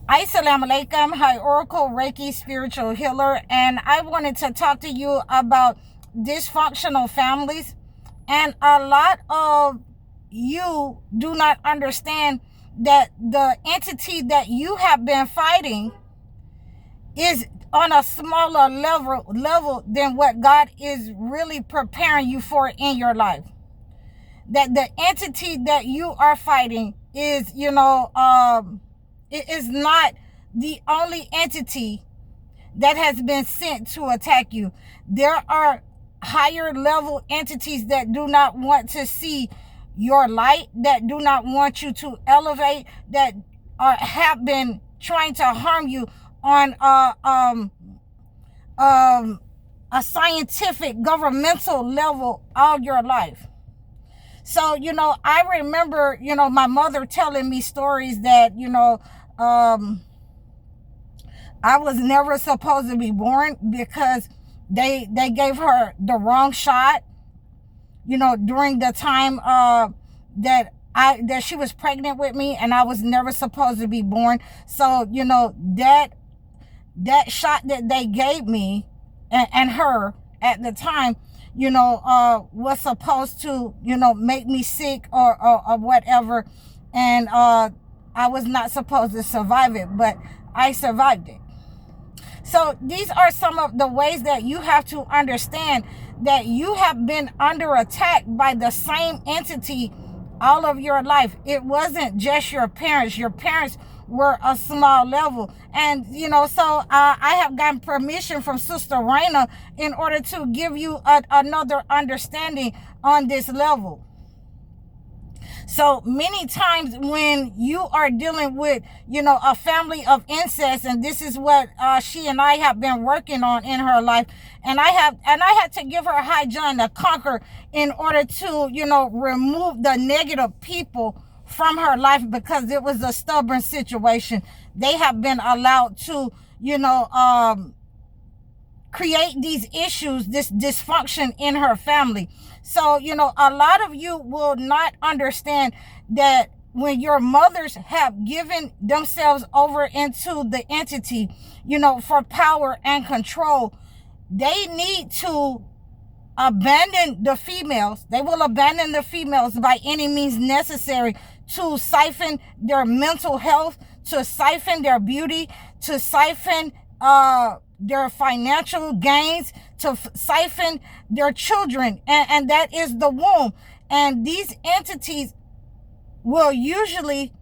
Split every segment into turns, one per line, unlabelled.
Assalamu alaikum. Hi, Oracle Reiki spiritual healer, and I wanted to talk to you about dysfunctional families. And a lot of you do not understand that the entity that you have been fighting is on a smaller level than what God is really preparing you for in your life. That the entity that you are fighting is, it is not the only entity that has been sent to attack you. There are higher level entities that do not want to see your light, that do not want you to elevate, that have been trying to harm you on a scientific governmental level all your life. So, I remember, my mother telling me stories that, I was never supposed to be born because they gave her the wrong shot, during the time that she was pregnant with me, and I was never supposed to be born. So, that shot that they gave me and her at the time, was supposed to, make me sick or whatever. And I was not supposed to survive it, but I survived it. So these are some of the ways that you have to understand that you have been under attack by the same entity all of your life. It wasn't just your parents. Your parents were a small level. And, so I have gotten permission from Sister Raina in order to give you another understanding on this level. So many times when you are dealing with, a family of incest, and this is what she and I have been working on in her life, and I had to give her high John to conquer in order to, remove the negative people from her life, because it was a stubborn situation. They have been allowed to, create these issues, this dysfunction in her family. So, a lot of you will not understand that when your mothers have given themselves over into the entity, for power and control, they need to abandon the females. They will abandon the females by any means necessary to siphon their mental health, to siphon their beauty, to siphon their financial gains, to siphon their children, and that is the womb. And these entities will usually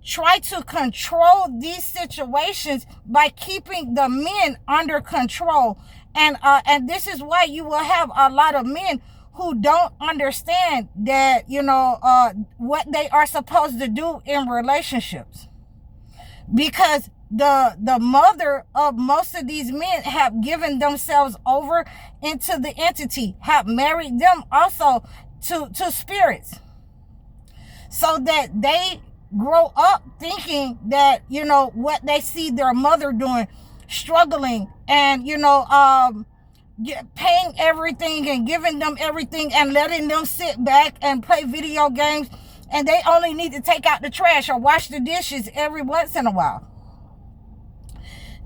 try to control these situations by keeping the men under control. And this is why you will have a lot of men who don't understand that, what they are supposed to do in relationships. Because the mother of most of these men have given themselves over into the entity, have married them also to spirits, so that they grow up thinking that, what they see their mother doing, struggling, and, paying everything and giving them everything and letting them sit back and play video games, and they only need to take out the trash or wash the dishes every once in a while.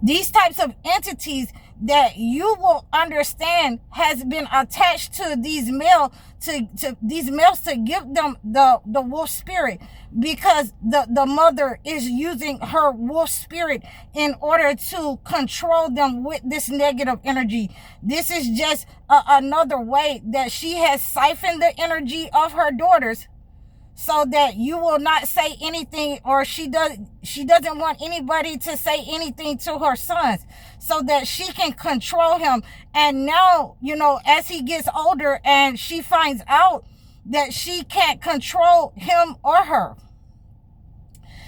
These types of entities that you will understand has been attached to these males to give them the wolf spirit, because the mother is using her wolf spirit in order to control them with this negative energy. This is just another way that she has siphoned the energy of her daughters, so that you will not say anything, or she doesn't want anybody to say anything to her sons, so that she can control him. And now, as he gets older and she finds out that she can't control him or her,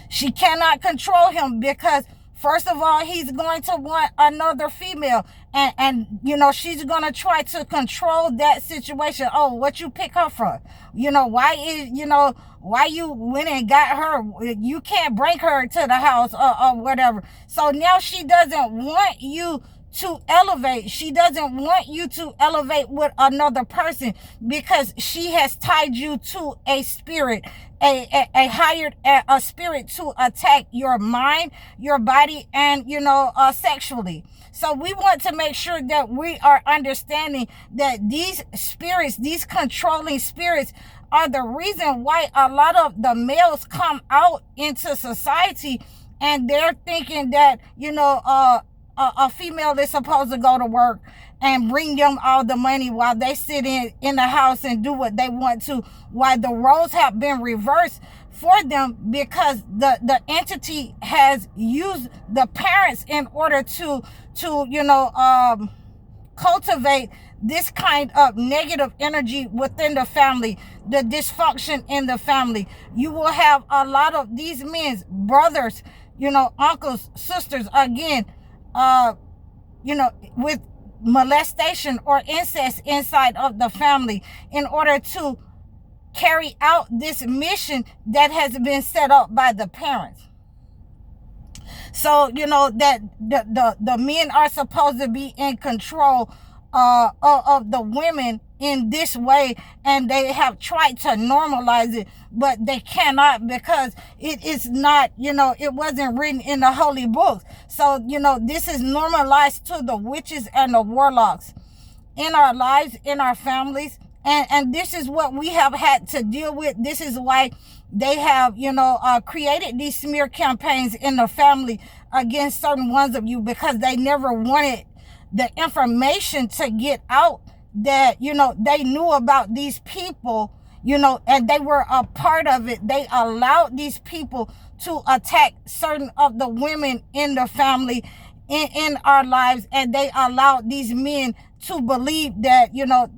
she cannot control him, because first of all, he's going to want another female, and she's going to try to control that situation. Oh, what you pick her from? Why you went and got her? You can't bring her to the house or whatever. So now she doesn't want you to elevate. She doesn't want you to elevate with another person because she has tied you to a spirit, a spirit to attack your mind, your body, and sexually. So we want to make sure that we are understanding that these spirits, these controlling spirits, are the reason why a lot of the males come out into society and they're thinking that a female is supposed to go to work and bring them all the money while they sit in the house and do what they want to, while the roles have been reversed for them because the entity has used the parents in order to cultivate this kind of negative energy within the family, the dysfunction in the family. You will have a lot of these men's brothers, uncles, sisters, again, with molestation or incest inside of the family in order to carry out this mission that has been set up by the parents. So, that the men are supposed to be in control of the women in this way, and they have tried to normalize it, but they cannot because it is not, it wasn't written in the holy books. So, this is normalized to the witches and the warlocks in our lives, in our families. And this is what we have had to deal with. This is why they have, created these smear campaigns in the family against certain ones of you, because they never wanted the information to get out that, they knew about these people, and they were a part of it. They allowed these people to attack certain of the women in the family, in our lives, and they allowed these men to believe that,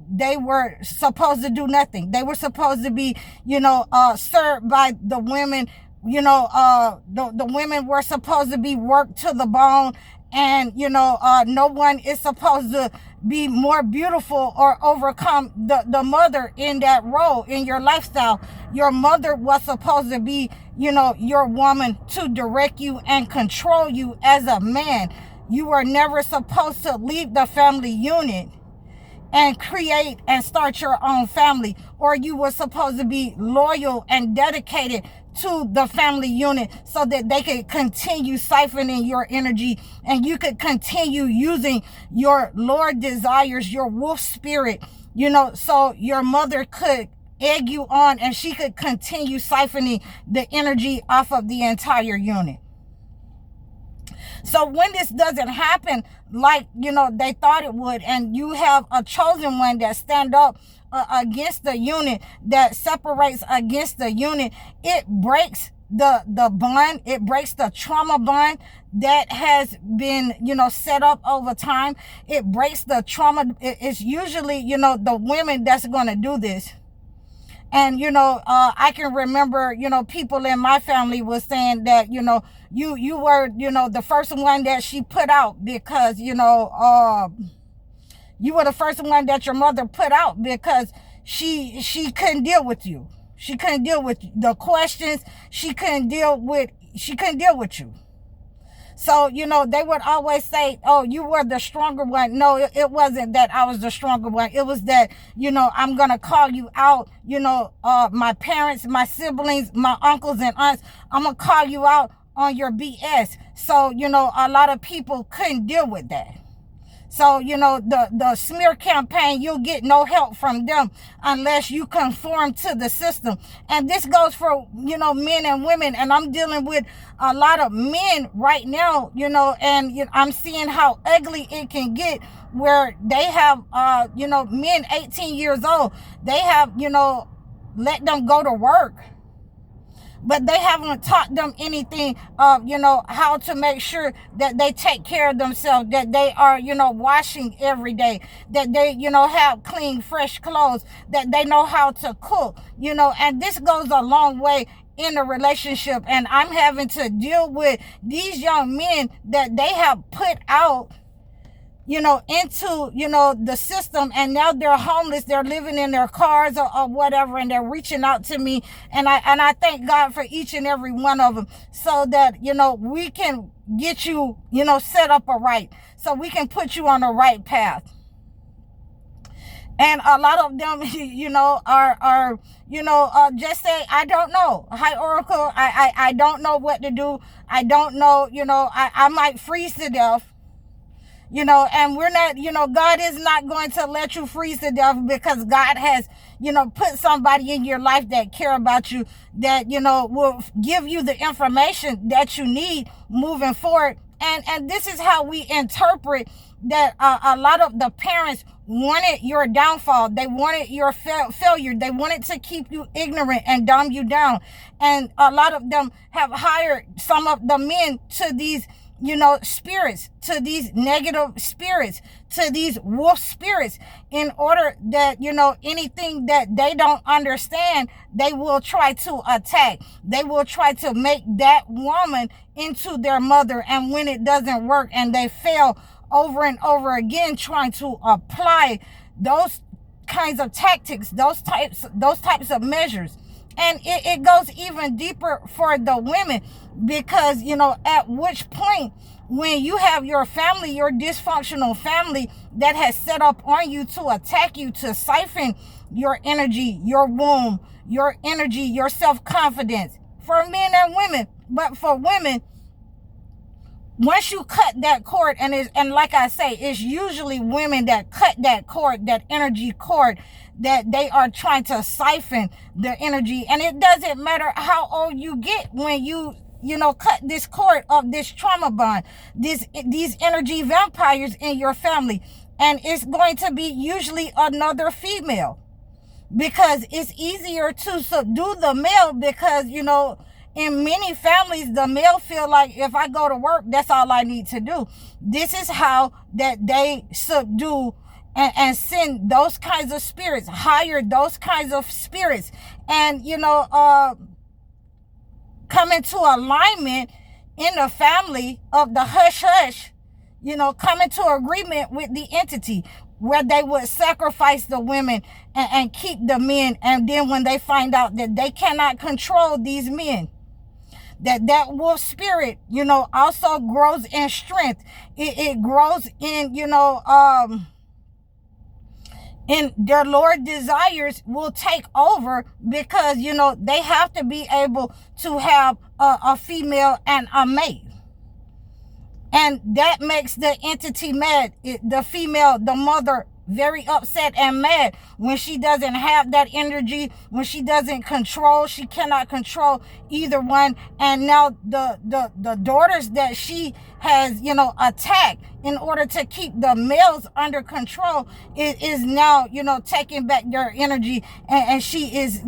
they were supposed to do nothing. They were supposed to be, served by the women. The women were supposed to be worked to the bone, and, no one is supposed to be more beautiful or overcome the mother in that role, in your lifestyle. Your mother was supposed to be, your woman to direct you and control you as a man. You were never supposed to leave the family unit and create and start your own family, or you were supposed to be loyal and dedicated to the family unit so that they could continue siphoning your energy and you could continue using your Lord desires, your wolf spirit, so your mother could egg you on and she could continue siphoning the energy off of the entire unit. So when this doesn't happen like, they thought it would, and you have a chosen one that stand up against the unit, that separates against the unit, it breaks the bond, it breaks the trauma bond that has been, set up over time. It breaks the trauma. It's usually, the women that's going to do this. And, I can remember, people in my family was saying that, you were, the first one that she put out because, you were the first one that your mother put out because she couldn't deal with you. She couldn't deal with the questions. She couldn't deal with you. So, they would always say, oh, you were the stronger one. No, it wasn't that I was the stronger one. It was that, I'm going to call you out, my parents, my siblings, my uncles and aunts, I'm going to call you out on your BS. So, a lot of people couldn't deal with that. So, the smear campaign, you'll get no help from them unless you conform to the system. And this goes for, men and women. And I'm dealing with a lot of men right now, and I'm seeing how ugly it can get, where they have, men 18 years old, they have, let them go to work. But they haven't taught them anything of, how to make sure that they take care of themselves, that they are, washing every day, that they, have clean, fresh clothes, that they know how to cook, and this goes a long way in a relationship. And I'm having to deal with these young men that they have put out into, the system, and now they're homeless, they're living in their cars or whatever, and they're reaching out to me, and I thank God for each and every one of them, so that, we can get you, set up right, so we can put you on the right path. And a lot of them, are just say, I don't know. Hi, Oracle, I don't know what to do. I don't know, I might freeze to death. And we're not, God is not going to let you freeze to death, because God has, put somebody in your life that care about you, that, will give you the information that you need moving forward. And this is how we interpret that a lot of the parents wanted your downfall. They wanted your failure. They wanted to keep you ignorant and dumb you down. And a lot of them have hired some of the men to these, spirits, to these negative spirits, to these wolf spirits, in order that, anything that they don't understand, they will try to attack. They will try to make that woman into their mother. And when it doesn't work and they fail over and over again, trying to apply those kinds of tactics, those types of measures. And it goes even deeper for the women, because, at which point, when you have your family, your dysfunctional family that has set up on you to attack you, to siphon your energy, your womb, your energy, your self-confidence, for men and women. But for women, once you cut that cord, and like I say, it's usually women that cut that cord, that energy cord, that they are trying to siphon their energy. And it doesn't matter how old you get when you cut this cord of this trauma bond, these energy vampires in your family. And it's going to be usually another female, because it's easier to subdue the male, because, in many families, the male feel like, if I go to work, that's all I need to do. This is how that they subdue and send those kinds of spirits, hire those kinds of spirits, and, come into alignment in the family of the hush-hush, come into agreement with the entity, where they would sacrifice the women and keep the men. And then when they find out that they cannot control these men, that wolf spirit, also grows in strength. It grows in, and their Lord desires will take over, because, they have to be able to have a female and a mate. And that makes the entity mad. The female, the mother, very upset and mad when she doesn't have that energy, when she doesn't control, she cannot control either one. And now the daughters that she has, attacked in order to keep the males under control, is now, taking back their energy, and she is,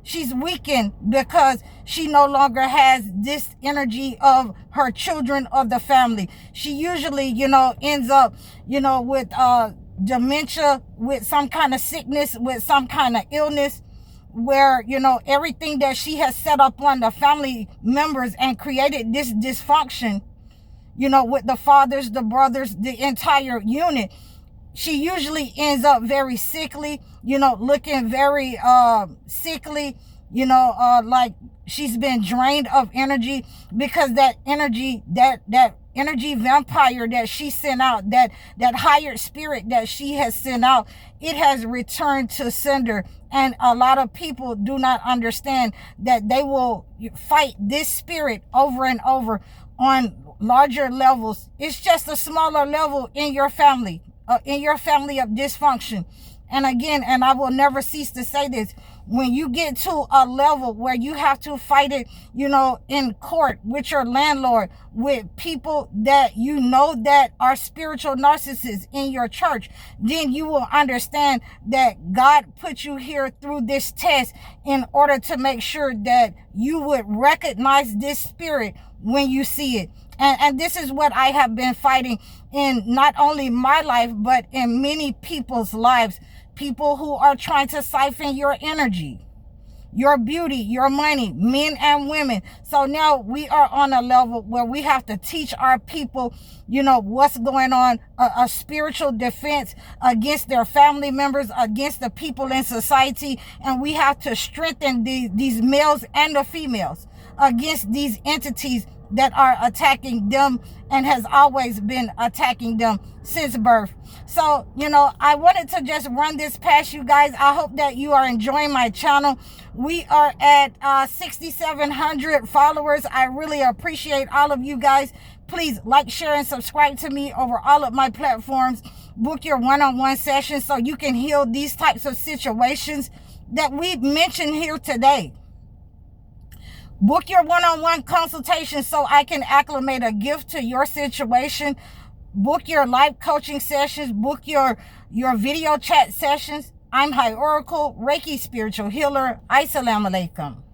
she's weakened, because she no longer has this energy of her children, of the family. She usually, ends up, with dementia, with some kind of sickness, with some kind of illness, where, everything that she has set up on the family members and created this dysfunction, with the fathers, the brothers, the entire unit. She usually ends up very sickly, looking very sickly, like she's been drained of energy, because that energy, that energy vampire that she sent out, that hired spirit that she has sent out, it has returned to sender. And a lot of people do not understand that they will fight this spirit over and over on larger levels. It's just a smaller level in your family of dysfunction. And again, and I will never cease to say this, when you get to a level where you have to fight it, in court, with your landlord, with people that that are spiritual narcissists in your church, then you will understand that God put you here through this test in order to make sure that you would recognize this spirit when you see it. And this is what I have been fighting in not only my life, but in many people's lives. People who are trying to siphon your energy. your beauty, your money, men and women. So now we are on a level where we have to teach our people, you know, what's going on, a spiritual defense against their family members, against the people in society. And we have to strengthen these males and the females against these entities that are attacking them and has always been attacking them since birth. So, you know, I wanted to just run this past you guys. I hope that you are enjoying my channel. We are at 6,700 followers. I really appreciate all of you guys. Please like, share, and subscribe to me over all of my platforms. Book your one-on-one sessions so you can heal these types of situations that we've mentioned here today. Book your one-on-one consultation so I can acclimate a gift to your situation. Book your life coaching sessions. Book your video chat sessions. I'm High Oracle, Reiki spiritual healer. Assalamu alaikum.